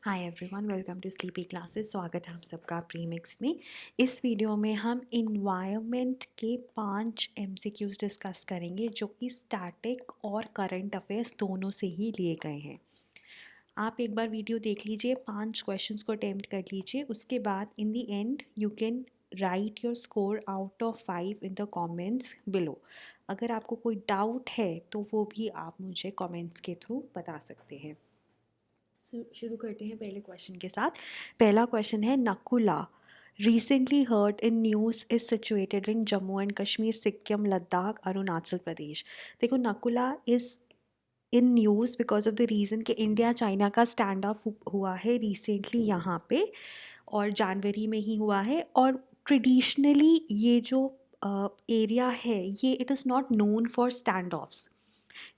Hi everyone, welcome to sleepy classes. स्वागत है आप सबका प्रीमिक्स में। इस वीडियो में हम इन्वायरमेंट के 5 एमसीक्यूज डिस्कस करेंगे जो कि स्टैटिक और करंट अफेयर्स दोनों से ही लिए गए हैं। आप एक बार वीडियो देख लीजिए, 5 क्वेश्चंस को अटेम्प्ट कर लीजिए। उसके बाद in the end you can write your score out of 5 in the comments below. अगर आपको कोई डाउट है तो वो भी आप मुझे कमेंट्स के थ्रू बता सकते हैं। शुरू करते हैं पहले क्वेश्चन के साथ। पहला क्वेश्चन है, Nakula recently heard in news is situated in Jammu and Kashmir, Sikkim, Ladakh, Arunachal Pradesh. देखो, Nakula is in news because of the reason कि इंडिया चाइना का स्टैंड ऑफ हुआ है रिसेंटली यहाँ पे, और जनवरी में ही हुआ है। और ट्रेडिशनली ये जो एरिया है ये it is not known for stand offs,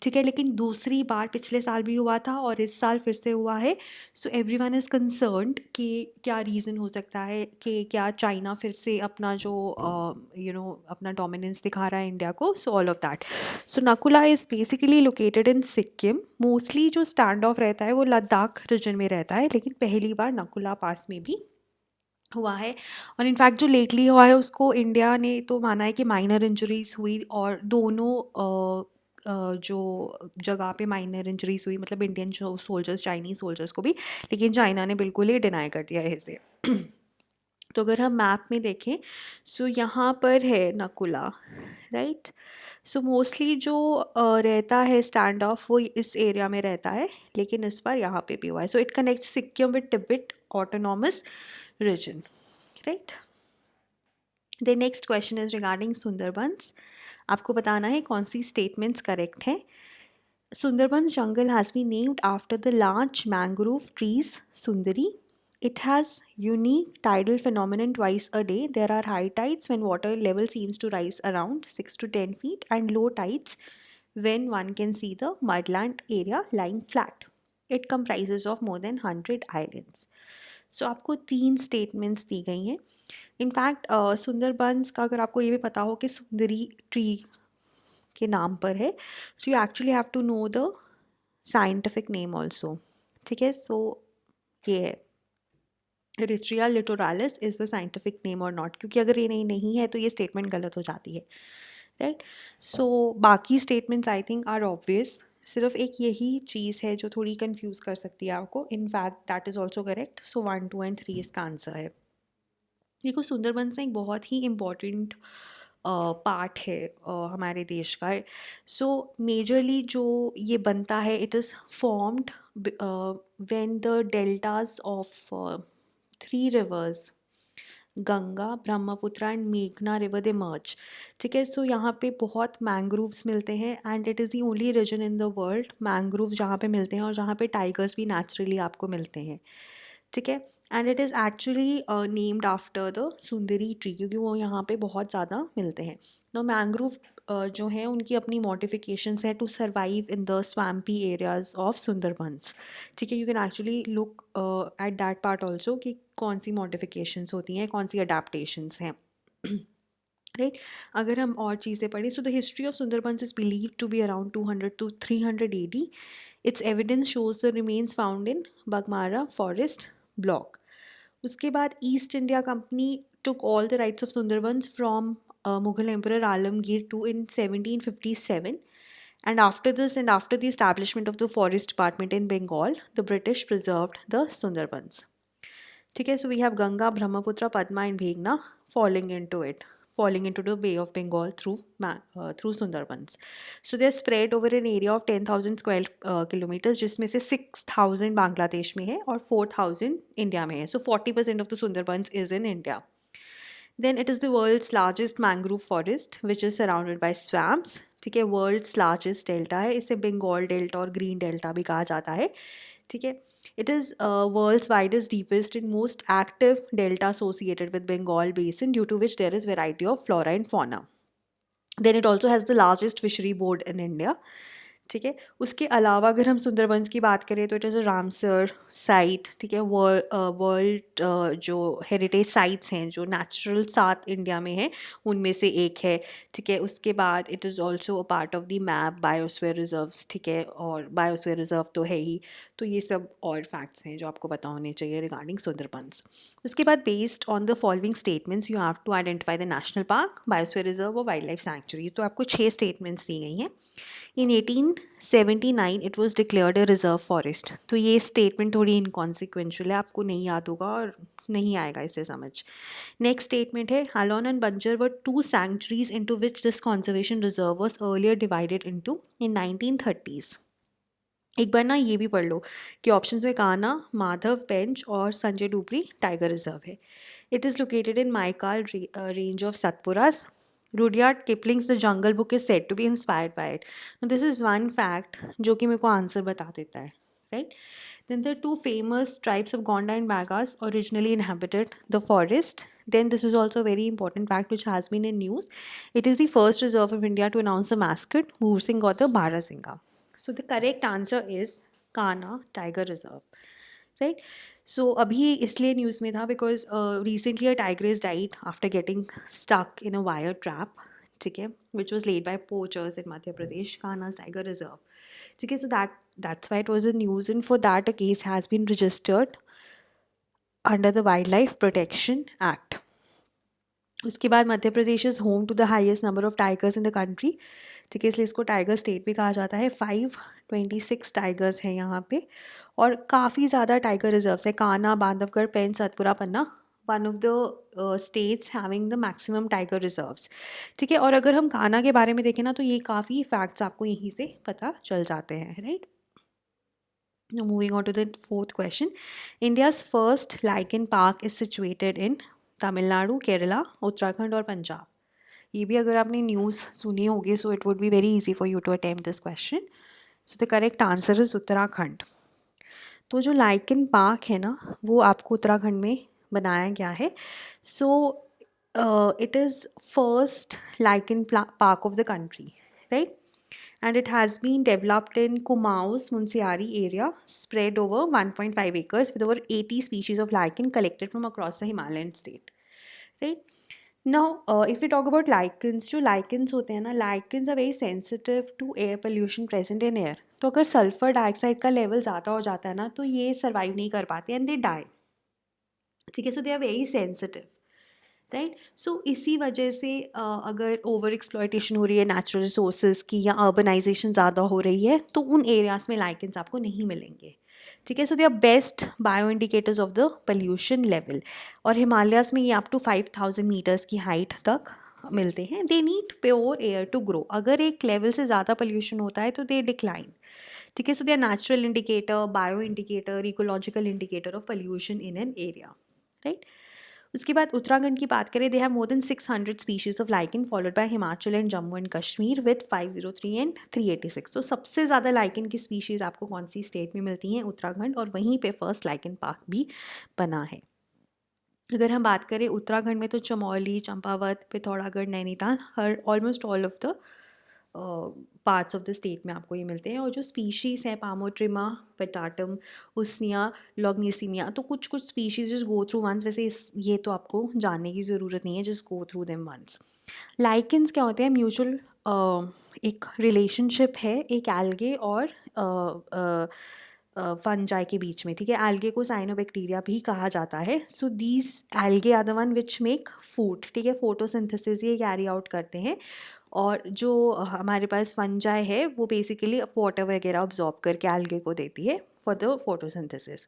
ठीक है। लेकिन दूसरी बार पिछले साल भी हुआ था और इस साल फिर से हुआ है। सो एवरीवन इज़ कंसर्न्ड कि क्या रीज़न हो सकता है कि क्या चाइना फिर से अपना जो अपना डोमिनेंस दिखा रहा है इंडिया को। So all of that. So Nakula is basically located in Sikkim. Mostly जो स्टैंड ऑफ रहता है वो लद्दाख रीजन में रहता है, लेकिन पहली बार नकुला पास में भी हुआ है। और इनफैक्ट जो लेटली हुआ है उसको इंडिया ने तो माना है कि माइनर इंजरीज हुई, और दोनों जो जगह पे माइनर इंजरीज हुई, मतलब इंडियन जो सोल्जर्स, चाइनीज सोल्जर्स को भी, लेकिन चाइना ने बिल्कुल ही डिनाई कर दिया है इसे। तो अगर हम मैप में देखें, सो यहाँ पर है नकुला, राइट। सो मोस्टली जो रहता है स्टैंड ऑफ वो इस एरिया में रहता है, लेकिन इस बार यहाँ पे भी हुआ है। So it connect Sikkim with Tibet autonomous region, right. The next question is regarding Sundarbans. आपको बताना है कौन सी स्टेटमेंट्स करेक्ट हैं। Sundarbans jungle has been named after the large mangrove trees Sundari. It has unique tidal phenomenon twice a day. There are high tides when water level seems to rise around 6 to 10 feet, and low tides when one can see the mudland area lying flat. It comprises of more than 100 islands. सो आपको 3 statements दी गई हैं। In fact Sundarbans का अगर आपको ये भी पता हो कि सुंदरी ट्री के नाम पर है, so you actually have to know the scientific name also, ठीक है। सो ये है, heritiera littoralis is the scientific name और नॉट, क्योंकि अगर ये नहीं है तो ये स्टेटमेंट गलत हो जाती है, राइट। सो बाकी statements I think are obvious. सिर्फ एक यही चीज़ है जो थोड़ी कंफ्यूज कर सकती है आपको। In fact that is also correct. So 1, 2 and 3 इसका आंसर है। देखो, सुंदरबंस एक बहुत ही इम्पॉर्टेंट पार्ट है हमारे देश का। सो मेजरली जो ये बनता है, it is formed when the deltas of 3 rivers, Ganga, Brahmaputra and मेघना रिवर, दे मर्ज, ठीक है। सो यहाँ पे बहुत मैंग्रोव्स मिलते हैं, and it is the only region in the world mangrove जहाँ पे मिलते हैं और जहाँ पे टाइगर्स भी नेचुरली आपको मिलते हैं, ठीक है। And it is actually named after the Sundari tree, क्योंकि वो यहाँ पे बहुत ज़्यादा मिलते हैं। नो मैंग्रोव जो हैं उनकी अपनी मॉडिफिकेशंस है to survive in the swampy areas of Sundarbans, ठीक है। You can actually look at that part also कि कौन सी मॉडिफिकेशंस होती हैं, कौन सी अडेप्टैशंस हैं, राइट। अगर हम और चीज़ें पढ़ें, so the history of Sundarbans is believe to be around 200 to 300 AD. It's evidence shows the remains found in Bagmara forest block. उसके बाद East India Company took all the rights of Sundarbans from Mughal Emperor Alamgir II in 1757. And after this, and after the establishment of the forest department in Bengal, the British preserved the Sundarbans. ठीक है, so we have Ganga, Brahmaputra, Padma and Meghna falling into the Bay of Bengal through Sundarbans. So they're spread over an area of 10,000 square kilometers, जिसमें से 6,000 बांग्लादेश में है और 4,000 India में है. So 40% of the Sundarbans is in India. Then it is the world's largest mangrove forest, which is surrounded by swamps. ठीक है, world's largest delta है, इसे बंगाल डेल्टा और ग्रीन डेल्टा भी कहा जाता है, ठीक है। It is world's widest, deepest and most active delta associated with Bengal basin, due to which there is variety of flora and fauna. Then it also has the largest fishery board in India. ठीक है। उसके अलावा अगर हम सुंदरबंस की बात करें तो it is a Ramsar site, ठीक है। वर्ल्ड जो हेरिटेज साइट्स हैं, जो नेचुरल 7 इंडिया में हैं, उनमें से एक है, ठीक है। उसके बाद it is also a part of the map biosphere reserves, ठीक है, और बायोस्फीयर रिजर्व तो है ही। तो ये सब और फैक्ट्स हैं जो आपको पता होने चाहिए रिगार्डिंग सुंदरबंस। उसके बाद based on the following statements you have to identify the national park, biosphere reserve और वाइल्ड लाइफ सैंक्चुरी। तो आपको 6 स्टेटमेंट्स दी गई हैं। In 1879 it was declared a reserve forest. तो ये स्टेटमेंट थोड़ी इनकॉन्सिक्वेंशियल है, आपको नहीं याद होगा और नहीं आएगा इससे समझ। नेक्स्ट स्टेटमेंट है हालोन एंड बंजर वर 2 sanctuaries into which this conservation reserve was earlier divided into in 1930s। एक बार ना ये भी पढ़ लो कि ऑप्शंस में कान्हा, माधव, पेंच और संजय डुबरी टाइगर रिजर्व है। It is located in Maikal range of Satpuras. Rudyard Kipling's the jungle book is said to be inspired by it. This is one fact जो कि मेरे को आंसर बता देता है, right. Then the two famous tribes of Gonda and Bagas originally inhabited the forest. Then this is also a very important fact which has been in news. It is the first reserve of India to announce a mascot. Moor Singh got the Barasinga. So the correct answer is Kanha Tiger Reserve, right? So अभी इसलिए news में था because recently a tigress died after getting stuck in a wire trap, ठीक है, which was laid by poachers in Madhya Pradesh, Kanha's Tiger Reserve, ठीक है। So that's why it was in news, and for that a case has been registered under the Wildlife Protection Act. उसके बाद Madhya Pradesh is home to the highest number of tigers in the country, ठीक है, इसलिए इसको tiger state भी कहा जाता है। 526 टाइगर्स हैं यहाँ पे और काफ़ी ज़्यादा टाइगर रिजर्व्स है। Kanha, Bandhavgarh, Pench, Satpura, Panna one of the states having the maximum tiger reserves, ठीक है। और अगर हम कान्हा के बारे में देखें ना तो ये काफ़ी फैक्ट्स आपको यहीं से पता चल जाते हैं, right. Now moving on to the fourth question. India's first lichen park is situated in Tamil Nadu, Kerala, Uttarakhand और पंजाब। ये भी अगर आपने न्यूज़ सुनी होगी so it would be very easy for you to attempt this question. So the correct answer is Uttarakhand. तो जो lichen park है ना वो आपको उत्तराखंड में बनाया गया है। So it is first lichen park of the country, right, and it has been developed in Kumaus Munsiari area, spread over 1.5 acres with over 80 species of lichen collected from across the Himalayan state, right? Now, if we talk about lichens, जो lichens होते हैं ना, lichens are very sensitive to air pollution present in air. तो अगर sulphur dioxide का level ज़्यादा हो जाता है ना तो ये सर्वाइव नहीं कर पाते एंड दे डाई, ठीक है। So they are very sensitive, right. So इसी वजह से अगर ओवर एक्सप्लॉयटेशन हो रही है नेचुरल रिसोर्सेज की या अर्बनाइजेशन ज़्यादा हो रही है तो उन एरियाज़ में लाइकेंस आपको नहीं मिलेंगे, ठीक है। So they are best bio indicators of the pollution level. और हिमालयाज़ में ये अप टू 5000 मीटर्स की हाइट तक मिलते हैं। They need pure air to grow. अगर एक लेवल से ज़्यादा पोल्यूशन होता है तो दे डिक्लाइन, ठीक है। So they are natural indicator, bio indicator, ecological indicator of pollution in an area, right. उसके बाद उत्तराखंड की बात करें, they have more than 600 species of lichen followed by Himachal and Jammu and Kashmir with 503 and 386। तो सबसे ज़्यादा लाइकन की स्पीशीज़ आपको कौन सी स्टेट में मिलती हैं? उत्तराखंड, और वहीं पे फर्स्ट लाइकन पार्क भी बना है। अगर हम बात करें उत्तराखंड में तो चमोली, चंपावत, पिथौरागढ़, नैनीताल, हर almost all of the parts of the state में आपको ये मिलते हैं। और जो स्पीशीज़ हैं पामोट्रिमा, पेटाटम, उसनिया, लॉग्निसीमिया, तो कुछ कुछ species just go through once. वैसे ये तो आपको जानने की ज़रूरत नहीं है, just go through them once. Lichens क्या होते हैं? म्यूचुअल एक रिलेशनशिप है एक एल्गे और फंजाई के बीच में, ठीक है। एल्गे को साइनोबैक्टीरिया भी कहा जाता है। So these algae are the one which make food, ठीक है। फोटोसिंथेसिस ये कैरी आउट करते हैं। और जो हमारे पास फंजाई है वो बेसिकली वाटर वगैरह ऑब्जॉर्ब करके एल्गे को देती है फॉर द फोटोसिंथेसिस।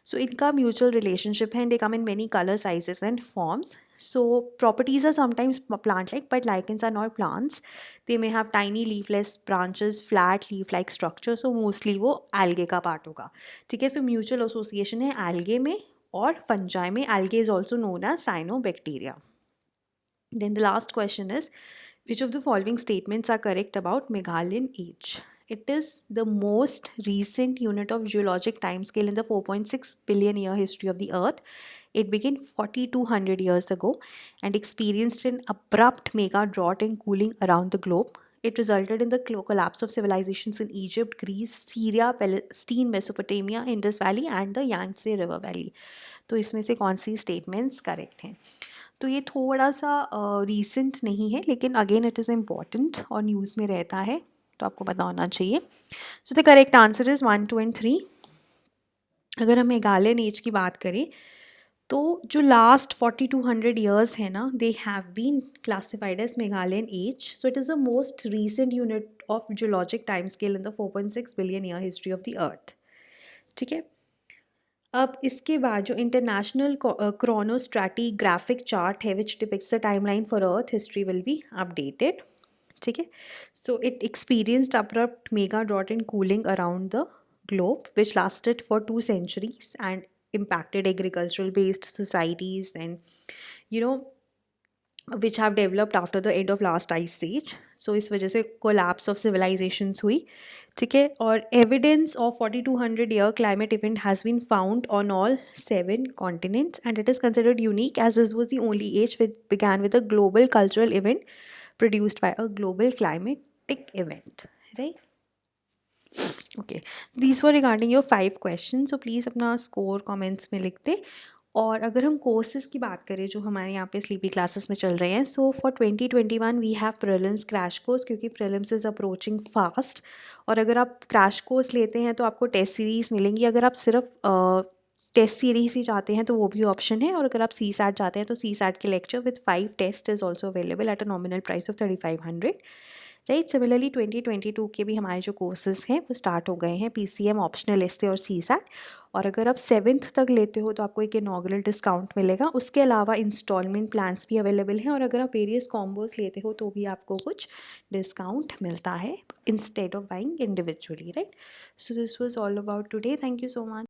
सो इनका म्यूचुअल रिलेशनशिप है and they come in many colour sizes and forms. So properties are sometimes plant-like, but lichens are not plants. They may have tiny leafless branches, flat leaf-like structure. So mostly वो algae का part होगा, ठीक है. So mutual association है algae में और fungi में. Algae is also known as cyanobacteria. Then the last question is, which of the following statements are correct about Meghalayan age? It is the most recent unit of geologic timescale in the 4.6 billion year history of the Earth. It began 4,200 years ago and experienced an abrupt mega drought and cooling around the globe. It resulted in the collapse of civilizations in Egypt, Greece, Syria, Palestine, Mesopotamia, Indus Valley and the Yangtze River Valley. तो इसमें से कौन सी statements correct हैं? तो ये थोड़ा सा recent नहीं है, लेकिन अगेन इट इज़ इम्पॉर्टेंट और न्यूज़ में रहता है, तो आपको पता होना चाहिए. सो the correct answer is 1, 2 and 3. अगर हम मेघालयन एज की बात करें तो जो लास्ट 4200 ईयर्स है ना, they have been classified as Meghalayan age. So it is the most recent unit of geologic time scale in the 4.6 billion year history of the earth. ठीक है. अब इसके बाद जो इंटरनेशनल क्रोनोस्ट्रैटिग्राफिक चार्ट है which depicts the timeline for earth history will be updated. ठीक है. So it experienced abrupt mega drought in cooling around the globe which lasted for 2 centuries and impacted agricultural based societies and which have developed after the end of last ice age. So इस वजह से collapse of civilizations हुई. ठीक है. और evidence of 4200 year climate event has been found on all 7 continents and it is considered unique as this was the only age which began with a global cultural event produced by a global climatic event. Right. Okay. So these were regarding your 5 question. So please अपना score comments में लिख दे. और अगर हम courses की बात करें जो हमारे यहाँ पे स्लीपी क्लासेस में चल रहे हैं, so for 2021 we have prelims crash course, क्योंकि प्रीलिम्स इज़ अप्रोचिंग फास्ट. और अगर आप क्रैश कोर्स लेते हैं तो आपको टेस्ट सीरीज़ मिलेंगी. अगर आप सिर्फ टेस्ट सीरीज़ ही चाहते हैं तो वो भी ऑप्शन है. और अगर आप सी सैट चाहते हैं तो सी सैट के lecture with 5 test is also available at a nominal price of 3500. Right. Similarly 2022 के भी हमारे जो कोर्सेज़ हैं वो स्टार्ट हो गए हैं, PCM, ऑप्शनल एस्से और सी सैट. और अगर आप 7th तक लेते हो तो आपको एक इनॉग्रल डिस्काउंट मिलेगा. उसके अलावा इंस्टॉलमेंट प्लान्स भी अवेलेबल हैं. और अगर आप वेरियस कॉम्बोज लेते हो तो भी आपको कुछ डिस्काउंट मिलता है instead of buying individually. Right. So this was all about today. Thank you so much.